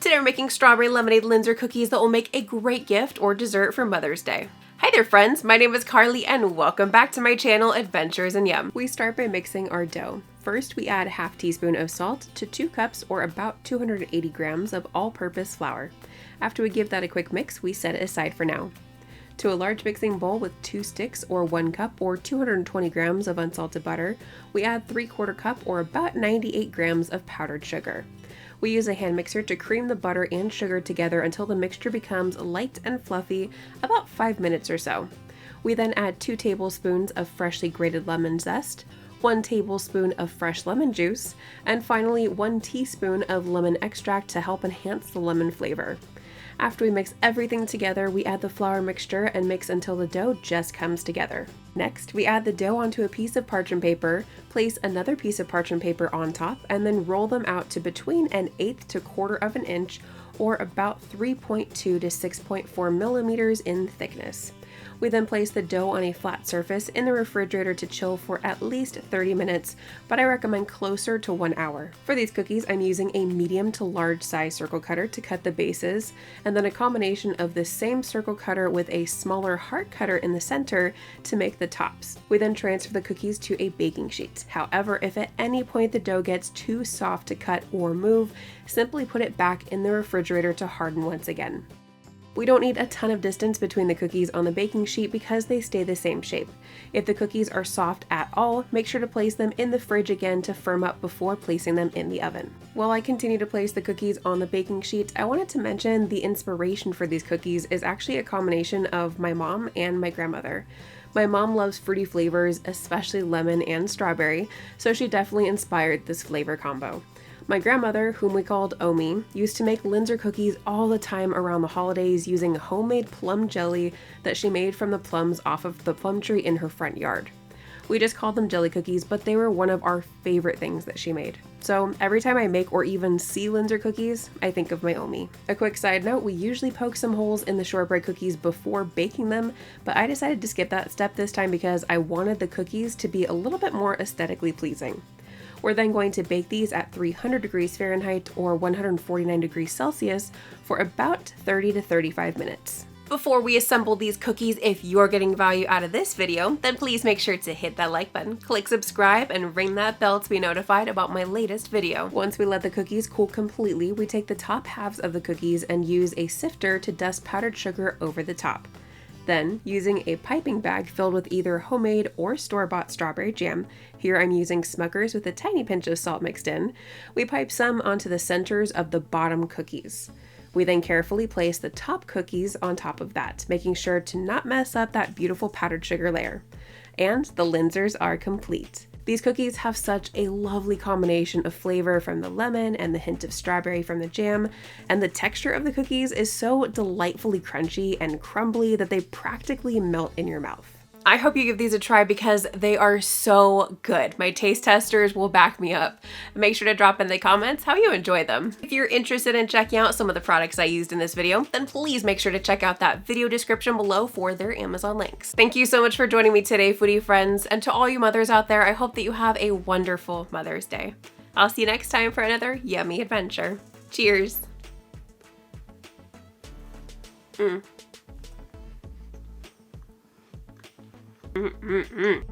Today we're making strawberry lemonade Linzer cookies that will make a great gift or dessert for Mother's Day. Hi there friends, my name is Carly and welcome back to my channel Adventures in Yum. We start by mixing our dough. First we add a half teaspoon of salt to 2 cups or about 280 grams of all-purpose flour. After we give that a quick mix, we set it aside for now. To a large mixing bowl with 2 sticks or 1 cup or 220 grams of unsalted butter, we add 3/4 cup or about 98 grams of powdered sugar. We use a hand mixer to cream the butter and sugar together until the mixture becomes light and fluffy, about 5 minutes or so. We then add 2 tablespoons of freshly grated lemon zest, 1 tablespoon of fresh lemon juice, and finally 1 teaspoon of lemon extract to help enhance the lemon flavor. After we mix everything together, we add the flour mixture and mix until the dough just comes together. Next, we add the dough onto a piece of parchment paper, place another piece of parchment paper on top, and then roll them out to between 1/8 to 1/4 of an inch, or about 3.2 to 6.4 millimeters in thickness. We then place the dough on a flat surface in the refrigerator to chill for at least 30 minutes, but I recommend closer to 1 hour. For these cookies, I'm using a medium to large size circle cutter to cut the bases, and then a combination of the same circle cutter with a smaller heart cutter in the center to make the tops. We then transfer the cookies to a baking sheet. However, if at any point the dough gets too soft to cut or move, simply put it back in the refrigerator to harden once again. We don't need a ton of distance between the cookies on the baking sheet because they stay the same shape. If the cookies are soft at all, make sure to place them in the fridge again to firm up before placing them in the oven. While I continue to place the cookies on the baking sheet, I wanted to mention the inspiration for these cookies is actually a combination of my mom and my grandmother. My mom loves fruity flavors, especially lemon and strawberry, so she definitely inspired this flavor combo. My grandmother, whom we called Omi, used to make Linzer cookies all the time around the holidays using homemade plum jelly that she made from the plums off of the plum tree in her front yard. We just called them jelly cookies, but they were one of our favorite things that she made. So every time I make or even see Linzer cookies, I think of my Omi. A quick side note, we usually poke some holes in the shortbread cookies before baking them, but I decided to skip that step this time because I wanted the cookies to be a little bit more aesthetically pleasing. We're then going to bake these at 300 degrees Fahrenheit or 149 degrees Celsius for about 30 to 35 minutes. Before we assemble these cookies, if you're getting value out of this video, then please make sure to hit that like button, click subscribe, and ring that bell to be notified about my latest video. Once we let the cookies cool completely, we take the top halves of the cookies and use a sifter to dust powdered sugar over the top. Then, using a piping bag filled with either homemade or store-bought strawberry jam, here I'm using Smucker's with a tiny pinch of salt mixed in, we pipe some onto the centers of the bottom cookies. We then carefully place the top cookies on top of that, making sure to not mess up that beautiful powdered sugar layer. And the Linzers are complete. These cookies have such a lovely combination of flavor from the lemon and the hint of strawberry from the jam, and the texture of the cookies is so delightfully crunchy and crumbly that they practically melt in your mouth. I hope you give these a try because they are so good. My taste testers will back me up. Make sure to drop in the comments how you enjoy them. If you're interested in checking out some of the products I used in this video, then please make sure to check out that video description below for their Amazon links. Thank you so much for joining me today, foodie friends, and to all you mothers out there, I hope that you have a wonderful Mother's Day. I'll see you next time for another yummy adventure. Cheers! Mm-mm-mm.